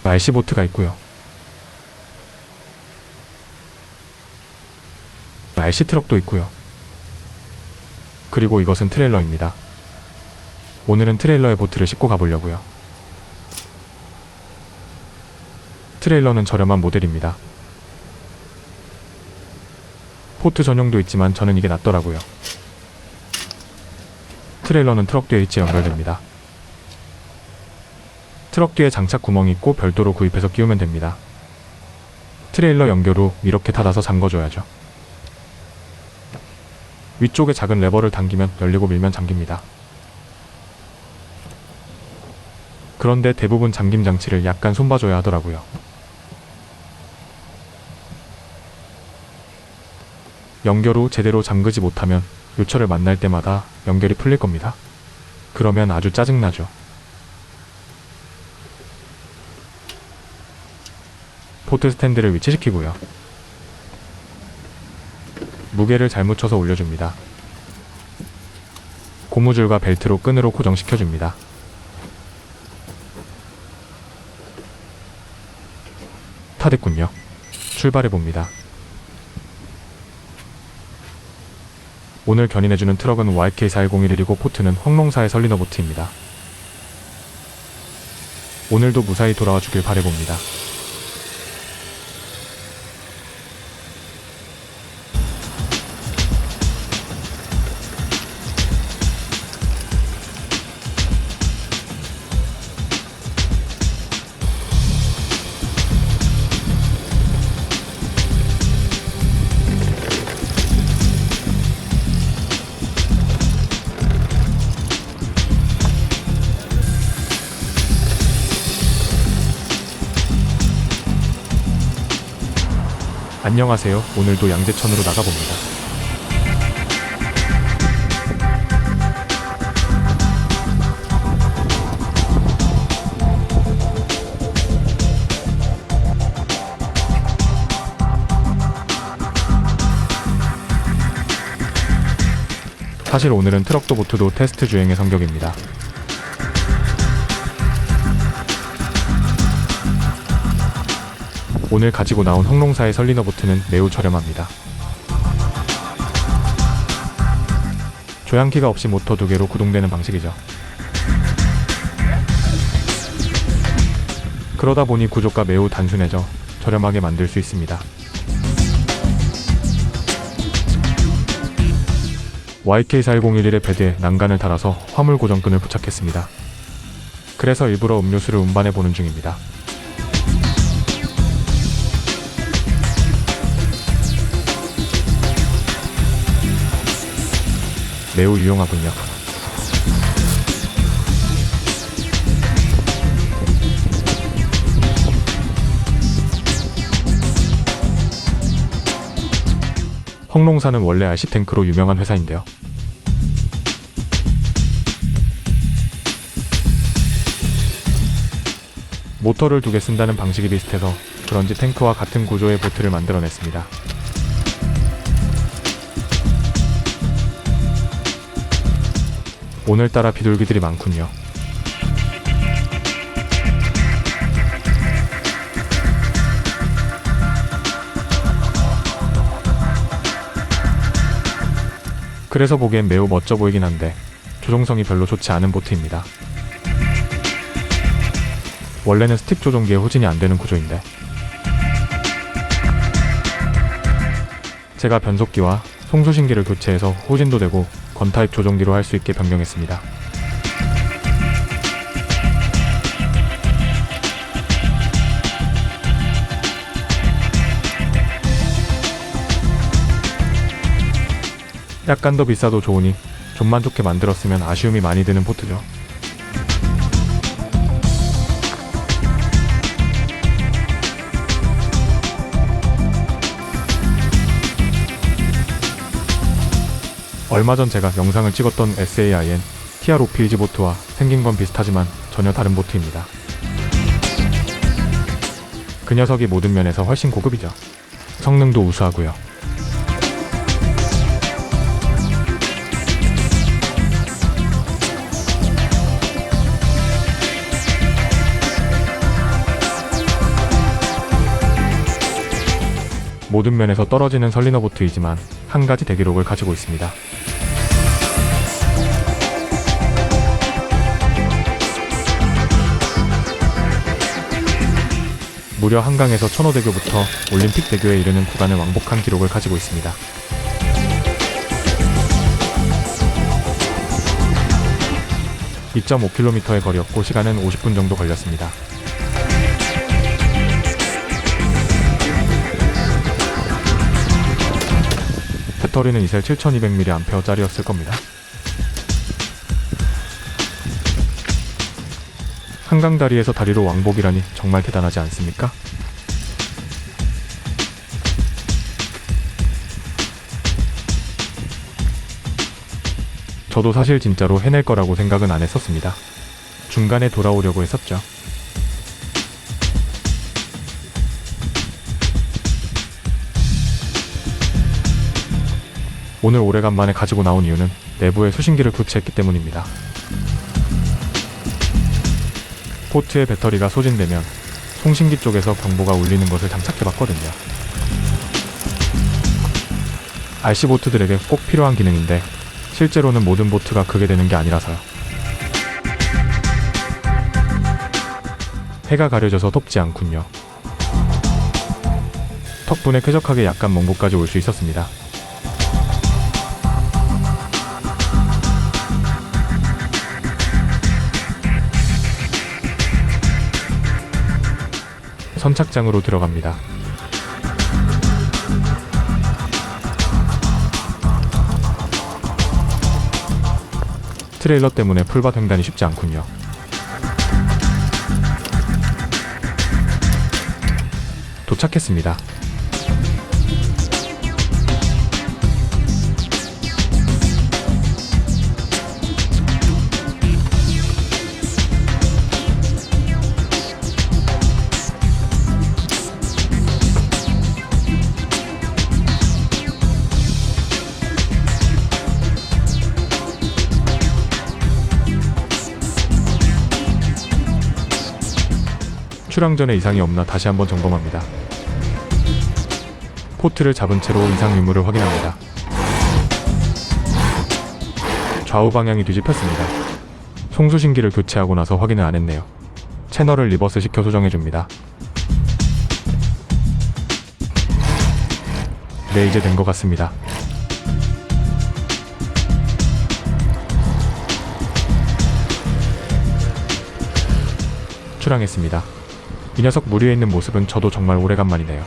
RC보트가 있고요. RC트럭도 있고요. 그리고 이것은 트레일러입니다. 오늘은 트레일러에 보트를 싣고 가보려고요. 트레일러는 저렴한 모델입니다. 포트 전용도 있지만 저는 이게 낫더라고요. 트레일러는 트럭 뒤에 일체 연결됩니다. 트럭 뒤에 장착 구멍이 있고 별도로 구입해서 끼우면 됩니다. 트레일러 연결 후 이렇게 닫아서 잠궈줘야죠. 위쪽에 작은 레버를 당기면 열리고 밀면 잠깁니다. 그런데 대부분 잠김 장치를 약간 손봐줘야 하더라고요. 연결 후 제대로 잠그지 못하면 요철을 만날 때마다 연결이 풀릴 겁니다. 그러면 아주 짜증나죠. 포트 스탠드를 위치시키고요. 무게를 잘못 쳐서 올려줍니다. 고무줄과 벨트로 끈으로 고정시켜줍니다. 다 됐군요. 출발해봅니다. 오늘 견인해주는 트럭은 YK4101이고 포트는 황농사의 설리너보트입니다. 오늘도 무사히 돌아와 주길 바라봅니다. 안녕하세요. 오늘도 양재천으로 나가봅니다. 사실 오늘은 트럭도 보트도 테스트 주행의 성격입니다. 오늘 가지고 나온 황농사의 설리너보트는 매우 저렴합니다. 조향키가 없이 모터 2개로 구동되는 방식이죠. 그러다 보니 구조가 매우 단순해져 저렴하게 만들 수 있습니다. YK4101의 배드에 난간을 달아서 화물 고정끈을 부착했습니다. 그래서 일부러 음료수를 운반해보는 중입니다. 매우 유용하군요. 황농사는 원래 RC탱크로 유명한 회사인데요. 모터를 2개 쓴다는 방식이 비슷해서 그런지 탱크와 같은 구조의 보트를 만들어냈습니다. 오늘따라 비둘기들이 많군요. 그래서 보기엔 매우 멋져 보이긴 한데 조종성이 별로 좋지 않은 보트입니다. 원래는 스틱 조종기에 호진이 안되는 구조인데 제가 변속기와 송수신기를 교체해서 호진도 되고 건타입 조종기로 할 수 있게 변경했습니다. 약간 더 비싸도 좋으니 좀만 좋게 만들었으면 아쉬움이 많이 드는 보트죠. 얼마 전 제가 영상을 찍었던 SAIN TR5PG 보트와 생긴 건 비슷하지만 전혀 다른 보트입니다. 그 녀석이 모든 면에서 훨씬 고급이죠. 성능도 우수하고요. 모든 면에서 떨어지는 설리너보트이지만 한 가지 대기록을 가지고 있습니다. 무려 한강에서 천호대교부터 올림픽대교에 이르는 구간을 왕복한 기록을 가지고 있습니다. (2.5km의) 거리였고 시간은 50분 정도 걸렸습니다. 배터리는 이셀 7200mAh짜리였을 겁니다. 한강 다리에서 다리로 왕복이라니 정말 대단하지 않습니까? 저도 사실 진짜로 해낼 거라고 생각은 안 했었습니다. 중간에 돌아오려고 했었죠. 오늘 오래간만에 가지고 나온 이유는 내부의 수신기를 교체했기 때문입니다. 보트의 배터리가 소진되면 송신기 쪽에서 경보가 울리는 것을 장착해봤거든요. RC 보트들에게 꼭 필요한 기능인데 실제로는 모든 보트가 그게 되는 게 아니라서요. 해가 가려져서 덥지 않군요. 덕분에 쾌적하게 약간 먼 곳까지 올 수 있었습니다. 선착장으로 들어갑니다. 트레일러 때문에 풀밭 횡단이 쉽지 않군요. 도착했습니다. 출항 전에 이상이 없나 다시 한번 점검합니다. 포트를 잡은 채로 이상 유무를 확인합니다. 좌우 방향이 뒤집혔습니다. 송수신기를 교체하고 나서 확인을 안 했네요. 채널을 리버스 시켜 조정해줍니다. 네, 이제 된 것 같습니다. 출항했습니다. 이 녀석 물 위에 있는 모습은 저도 정말 오래간만이네요.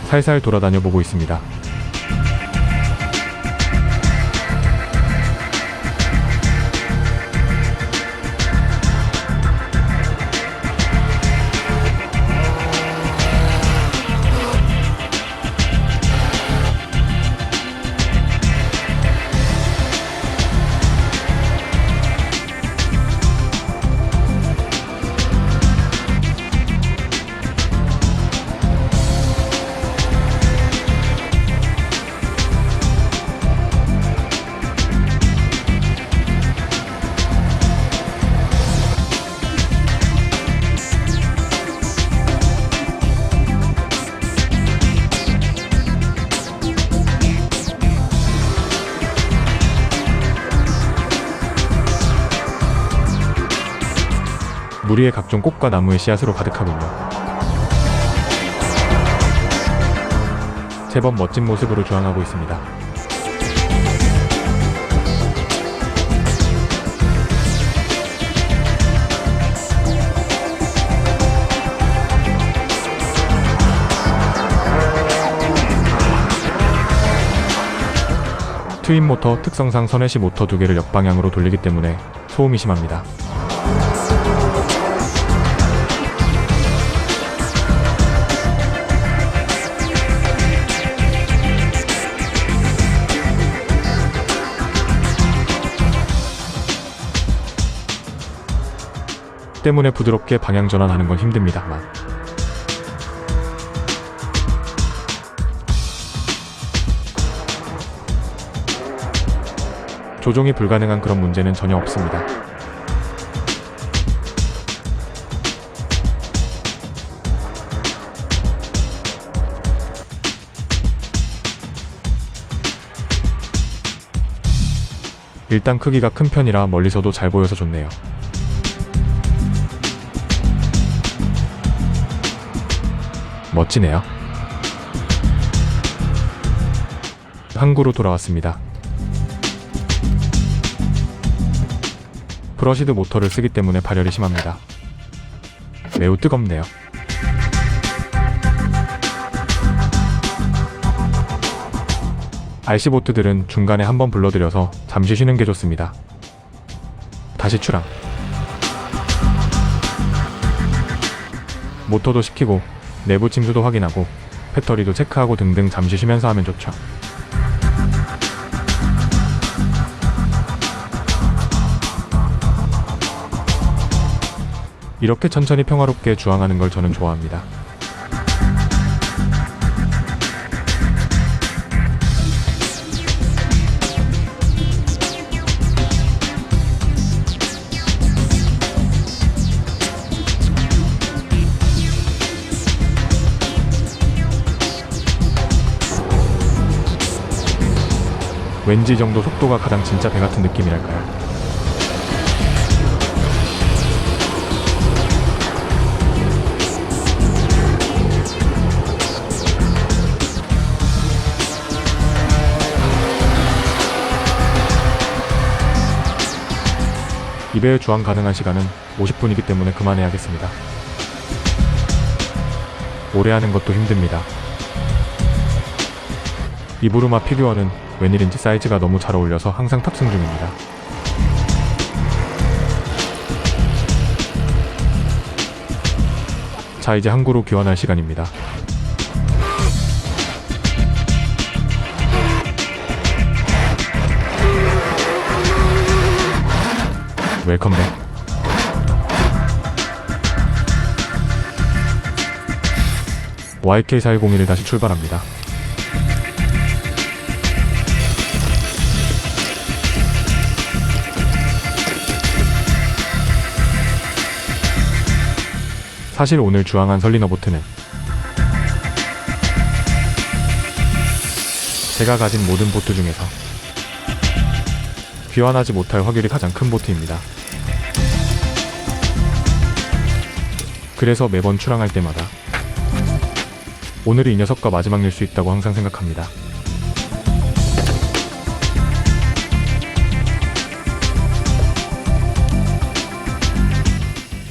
살살 돌아다녀 보고 있습니다. 물 위에 각종 꽃과 나무의 씨앗으로 가득하군요. 제법 멋진 모습으로 주황하고 있습니다. 트윈 모터 특성상 선해시 모터 2개를 역방향으로 돌리기 때문에 소음이 심합니다. 때문에 부드럽게 방향 전환하는 건 힘듭니다만 조종이 불가능한 그런 문제는 전혀 없습니다. 일단 크기가 큰 편이라 멀리서도 잘 보여서 좋네요. 멋지네요. 항구로 돌아왔습니다. 브러시드 모터를 쓰기 때문에 발열이 심합니다. 매우 뜨겁네요. RC 보트들은 중간에 한번 불러들여서 잠시 쉬는 게 좋습니다. 다시 출항. 모터도 식히고 내부 침수도 확인하고 배터리도 체크하고 등등 잠시 쉬면서 하면 좋죠. 이렇게 천천히 평화롭게 주항하는 걸 저는 좋아합니다. 왠지 이 정도 속도가 가장 진짜 배 같은 느낌이랄까요. 이 배의 주항 가능한 시간은 50분이기 때문에 그만해야겠습니다. 오래 하는 것도 힘듭니다. 이 부르마 피규어는 웬일인지 사이즈가 너무 잘 어울려서 항상 탑승 중입니다. 자, 이제 항구로 귀환할 시간입니다. 웰컴백. YK4101을 다시 출발합니다. 사실 오늘 주항한 설리너보트는 제가 가진 모든 보트 중에서 귀환하지 못할 확률이 가장 큰 보트입니다. 그래서 매번 출항할 때마다 오늘이 이 녀석과 마지막일 수 있다고 항상 생각합니다.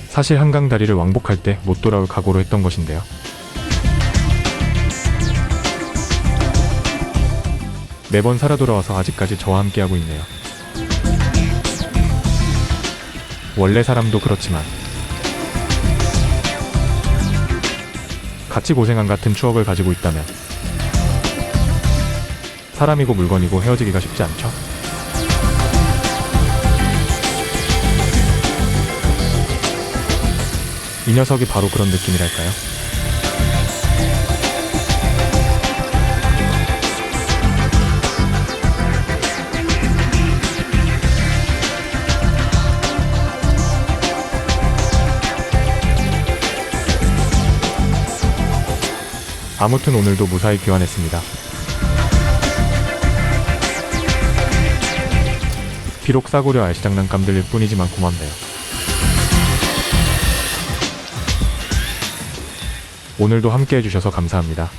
사실 한강 다리를 왕복할 때 못 돌아올 각오로 했던 것인데요. 매번 살아 돌아와서 아직까지 저와 함께하고 있네요. 원래 사람도 그렇지만 같이 고생한 같은 추억을 가지고 있다면 사람이고 물건이고 헤어지기가 쉽지 않죠? 이 녀석이 바로 그런 느낌이랄까요? 아무튼 오늘도 무사히 귀환했습니다. 비록 싸구려 RC 장난감들일 뿐이지만 고맙네요. 오늘도 함께 해주셔서 감사합니다.